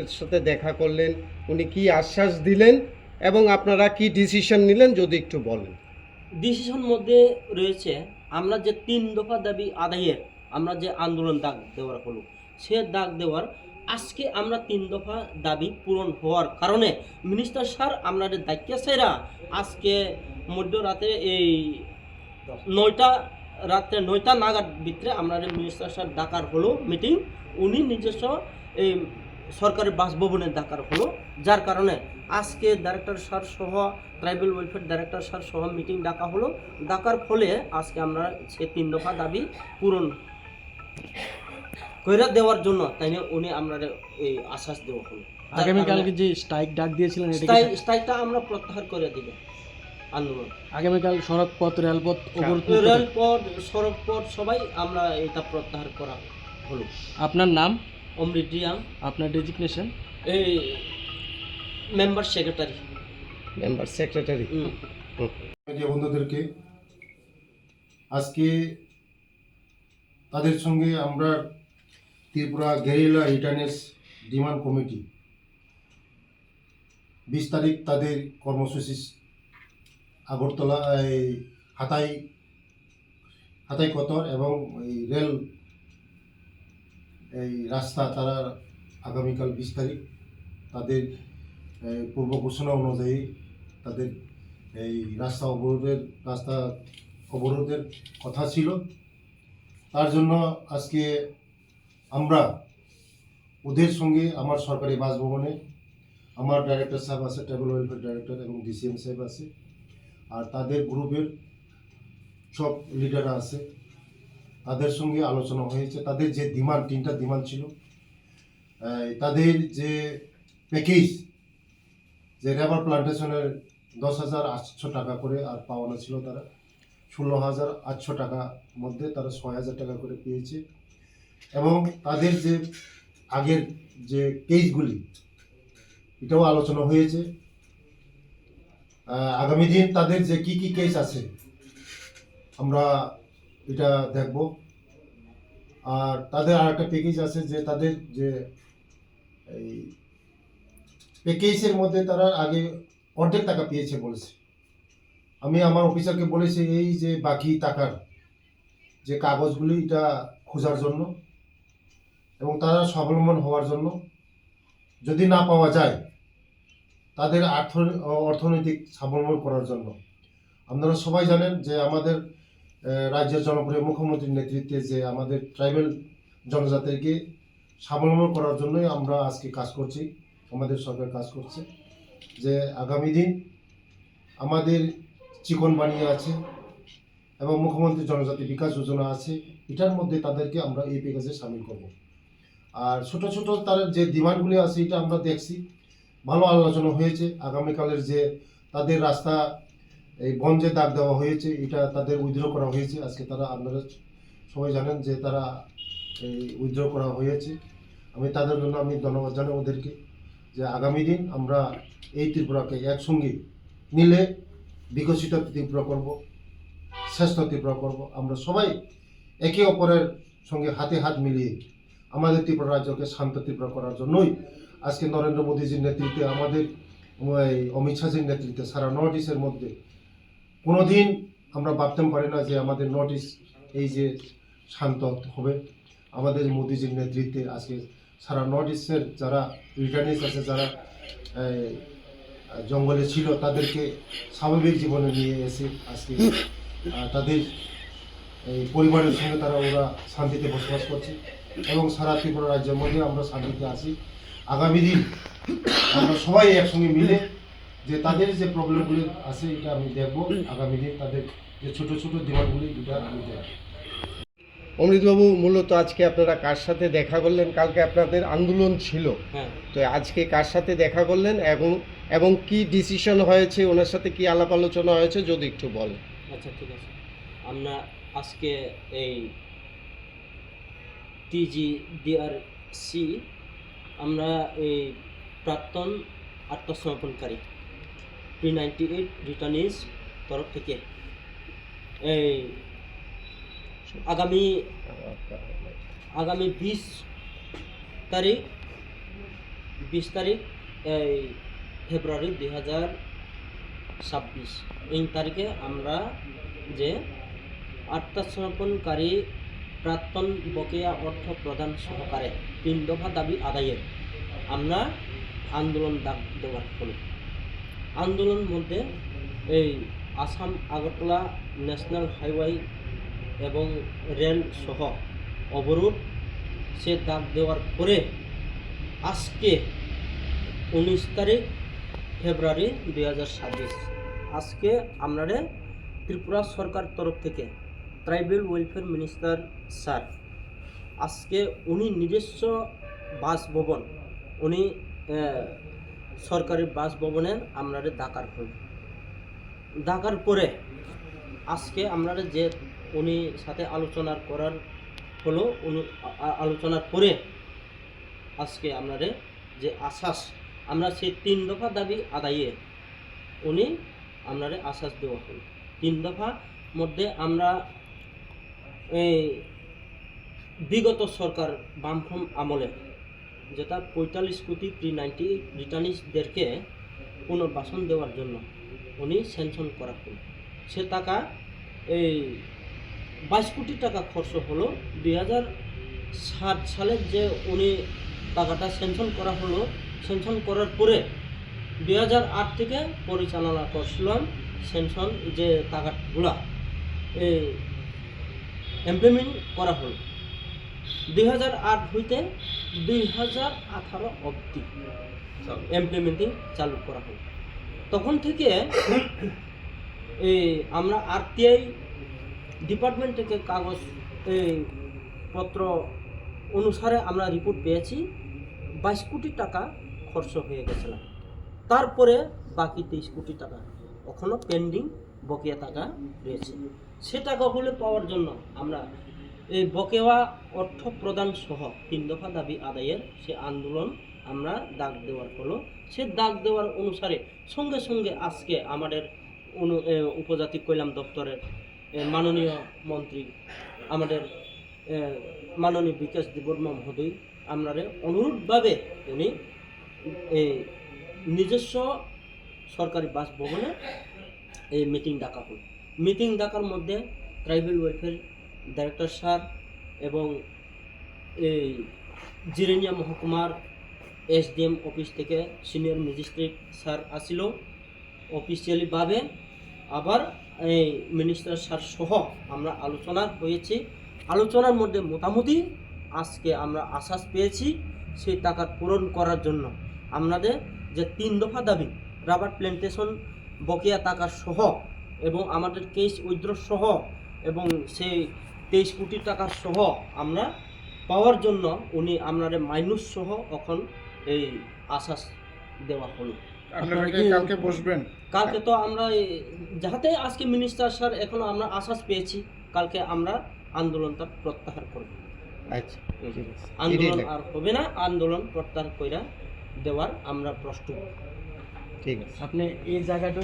এর সাথে দেখা করলেন, উনি কি আশ্বাস দিলেন এবং আপনারা কি ডিসিশন নিলেন যদি একটু বলেন। ডিসিশন মধ্যে রয়েছে আমরা যে 3 দফা দাবি আদায়ের আমরা যে আন্দোলন ডাক দেওয়ার হলো, সে ডাক দেওয়ার আজকে আমরা 3 দফা দাবি পূরণ হওয়ার কারণে মিনিস্টার স্যার আমাদের দায়িত্বশীরা আজকে মধ্যরাতে এই 9টা রাত্রে 9টা নাগাদ ভিতরে আমাদের মিনিস্টার স্যার ডাকার হলো মিটিং। উনি নিজস্ব এই সরকারের বাসভবনে ডাকার হলো, যার কারণে আজকে ডাইরেক্টর স্যার সহ ট্রাইবাল ওয়েলফেয়ার ডাইরেক্টর স্যার সহ মিটিং ডাকা হলো। ডাকার ফলে আজকে আমরা সে 3 দফা দাবি পূরণ করে দেওয়ার জন্য তাই উনি আমরা এই আশ্বাস দেওয়া হলো। আগামীকালকে যে স্ট্রাইক ডাক দিয়েছিলেন স্ট্রাইকটা আমরা প্রত্যাহার করে দিব আন্দোলন। আগামীকাল সড়কপথ রেলপথ রেলপথ সড়কপথ সবাই আমরা এটা প্রত্যাহার করা হলো। আপনার নাম? অমৃত রিয়াং। আপনার ডেজিগনেশন? এই মেম্বার সেক্রেটারি। মিডিয়া বন্ধুদেরকে আজকে তাদের সঙ্গে আমরা ত্রিপুরা গেরিলা রিটার্নেস ডিমান্ড কমিটি 20 তারিখ তাদের কর্মসূচি আগরতলা এই হাতাই কতর এবং এই রেল এই রাস্তা তারা আগামীকাল 20 তারিখ তাদের পূর্ব ঘোষণা অনুযায়ী তাদের এই রাস্তা অবরোধের কথা ছিল। তার জন্য আজকে আমরা ওদের সঙ্গে আমার সরকারি বাসভবনে আমার ডাইরেক্টর সাহেব আছে, ট্রাইবাল ওয়েলফেয়ার ডাইরেক্টর এবং ডিসিএম সাহেব আছে, আর তাদের গ্রুপের সব লিডাররা আছে, তাদের সঙ্গে আলোচনা হয়েছে। তাদের যে ডিমান্ড 3টা ডিমান্ড ছিল, তাদের যে প্যাকেজ যে রাবার প্লান্টেশনের 10,800 টাকা করে আর পাওয়ানো ছিল, তারা 16,800 টাকা মধ্যে তারা 6,000 টাকা করে পেয়েছে। এবং তাদের যে আগের যে কেসগুলি এটাও আলোচনা হয়েছে। আগামী দিন তাদের যে কি কেস আছে আমরা এটা দেখব। আর তাদের আর একটা প্যাকেজ আছে যে তাদের যে এই প্যাকেজের মধ্যে তারা আগে অর্ধেক টাকা পেয়েছে বলেছে। আমি আমার অফিসারকে বলেছি এই যে বাকি টাকার যে কাগজগুলি এটা খোঁজার জন্য এবং তারা স্বাবলম্বন হওয়ার জন্য, যদি না পাওয়া যায় তাদের অর্থনৈতিক স্বাবলম্বন করার জন্য। আপনারা সবাই জানেন যে আমাদের রাজ্যের জনপ্রিয় মুখ্যমন্ত্রীর নেতৃত্বে যে আমাদের ট্রাইবাল জনজাতিকে স্বাবলম্বন করার জন্যই আমরা আজকে কাজ করছি, আমাদের সরকার কাজ করছে। যে আগামী দিন আমাদের চিকন বানিয়ে আছে এবং মুখ্যমন্ত্রী জনজাতি বিকাশ যোজনা আছে, এটার মধ্যে তাদেরকে আমরা এই প্যাকেজে সামিল করব। আর ছোট ছোট তার যে ডিমান্ডগুলি আছে এটা আমরা দেখছি, ভালো আলোচনা হয়েছে। আগামীকালের যে তাদের রাস্তা এই বন্ধে দাগ দেওয়া হয়েছে, এটা তাদের উইথড্র করা হয়েছে আজকে। তারা আপনারা সবাই জানেন যে তারা এই উইথড্র করা হয়েছে। আমি তাদের জন্য আমি ধন্যবাদ জানাই ওদেরকে, যে আগামী দিন আমরা এই ত্রিপুরাকে একসঙ্গে মিলে বিকশিত ত্রিপুরা করব, শ্রেষ্ঠ ত্রিপুরা করব। আমরা সবাই একে অপরের সঙ্গে হাতে হাত মিলিয়ে আমাদের ত্রিপুরা রাজ্যকে শান্ত ত্রিপুরা করার জন্যই আজকে নরেন্দ্র মোদীজির নেতৃত্বে, আমাদের অমিত শাহজির নেতৃত্বে সারা নর্থ ইস্টের মধ্যে কোনোদিন আমরা ভাবতে পারি না যে আমাদের নর্থ ইস্ট এই যে শান্ত হবে। আমাদের মোদীজির নেতৃত্বে আজকে সারা নর্থ ইস্টের যারা রিটার্নিস আছে, যারা জঙ্গলে ছিল, তাদেরকে স্বাভাবিক জীবনে নিয়ে এসে আজকে তাদের এই পরিবারের সঙ্গে ওরা শান্তিতে বসবাস করছে এবং সারা ত্রিপুরা রাজ্যের মধ্যে আমরা শান্তিতে আছি। আগামী দিন আমরা সবাই একসঙ্গে মিলে যে তাদের যে প্রবলেমগুলি আছে এটা আমি দেখব। আগামী দিন তাদের যে ছোট ছোট ডিমান্ডগুলি এটা আমি দেখব। অমৃতবাবু, মূলত আজকে আপনারা কার সাথে দেখা করলেন? কালকে আপনাদের আন্দোলন ছিল, তো আজকে কার সাথে দেখা করলেন এবং কি ডিসিশন হয়েছে, ওনার সাথে কি আলাপ আলোচনা হয়েছে যদি একটু বলেন। আচ্ছা, ঠিক আছে। আমরা আজকে এই TGDRC আমরা এই প্রাক্তন আত্মসমর্পণকারী P98 রিটার্নিস তরফ থেকে এই আগামী তারিখ 20 তারিখ এই ফেব্রুয়ারি 2026 এই তারিখে আমরা যে আত্মসমর্পণকারী প্রাক্তন বকেয়া অর্থ প্রদান সহকারে 3 দফা দাবি আদায়ের আমরা আন্দোলন ডাক দেওয়ার হলো। আন্দোলন মধ্যে এই আসাম আগরতলা ন্যাশনাল হাইওয়ে এবং রেল সহ অবরোধ সে ডাক দেওয়ার পরে আজকে 19 তারিখ ফেব্রুয়ারি 2026 আজকে আমরা ত্রিপুরা সরকার তরফ থেকে ট্রাইবেল ওয়েলফেয়ার মিনিস্টার স্যার আজকে উনি নিজস্ব বাসভবন উনি সরকারি বাসভবনের আমরা ডাকার হল। ডাকার পরে আজকে আমরা যে উনি সাথে আলোচনা করার হলো উনি আলোচনার পরে আজকে আমরা যে আশ্বাস আমরা সেই 3 দফা দাবি আদায়ে উনি আমরা আশ্বাস দেওয়া হল। 3 দফা মধ্যে আমরা এই বিগত সরকার বামফ্রন্ট আমলে যেটা 45 কোটি প্রি-90 রিটার্নিসদেরকে পুনর্বাসন দেওয়ার জন্য উনি স্যাংশন করা হল। সে টাকা এই 22 কোটি টাকা খরচ হলো। 2007 সালে যে উনি টাকাটা স্যাংশন করা হলো, স্যাংশন করার পরে 2008 থেকে পরিচালনা করছিলাম স্যাংশন যে টাকাগুলা এই ইমপ্লিমেন্ট করা হলো 2008 হইতে 2018 অবধি ইমপ্লিমেন্টিং চালু করা হলো। তখন থেকে এই আমরা আরটিআই ডিপার্টমেন্ট থেকে কাগজ এই পত্র অনুসারে আমরা রিপোর্ট পেয়েছি 22 কোটি টাকা খরচ হয়ে গেছিলাম। তারপরে বাকি 23 কোটি টাকা এখনও পেন্ডিং বকেয়া টাকা রয়েছে। সে টাকাগুলো পাওয়ার জন্য আমরা এই বকেয়া অর্থ প্রদান সহ 3 দফা দাবি আদায়ের সে আন্দোলন আমরা ডাক দেওয়ার হলো। সে ডাক দেওয়ার অনুসারে সঙ্গে সঙ্গে আজকে আমাদের উপজাতি কল্যাণ দপ্তরের মাননীয় মন্ত্রী আমাদের মাননীয় বিকাশ দেববর্মা মহোদয় আমরা অনুরোধভাবে উনি নিজস্ব সরকারি বাসভবনে এই মিটিং ডাকা হল। মিটিং ডাকার মধ্যে ট্রাইবেল ওয়েলফেয়ার ডাইরেক্টর স্যার এবং এই জিরেনিয়া মহকুমার এসডিএম অফিস থেকে সিনিয়র ম্যাজিস্ট্রেট স্যার আসিল অফিসিয়ালিভাবে। আবার এই মিনিস্টার স্যার সহ আমরা আলোচনা হয়েছি। আলোচনার মধ্যে মোটামুটি আজকে আমরা আশ্বাস পেয়েছি সেই টাকা পূরণ করার জন্য আমাদের যে 3 দফা দাবি রাবার প্ল্যান্টেশন বকেয়া টাকা সহ এবং আমাদের কেস উইথড্র সহ এবং সেই 23 কোটি টাকা সহ আমরা পাওয়ার জন্য উনি আপনাদের মাইনুস সহ এখন এই আশ্বাস দেওয়া হলো। আপনারা কি কালকে বসবেন? কালকে তো আমরা যাহাতে আজকে মিনিস্টার স্যার এখনো আমরা আশ্বাস পেয়েছি কালকে আমরা আন্দোলনটা প্রত্যাহার করব। আচ্ছা, ঠিক আছে। আন্দোলন আর হবে না, আন্দোলন প্রত্যাহার কইরা দেওয়ার আমরা প্রস্তুত। ঠিক আছে। আপনি এই জায়গাটা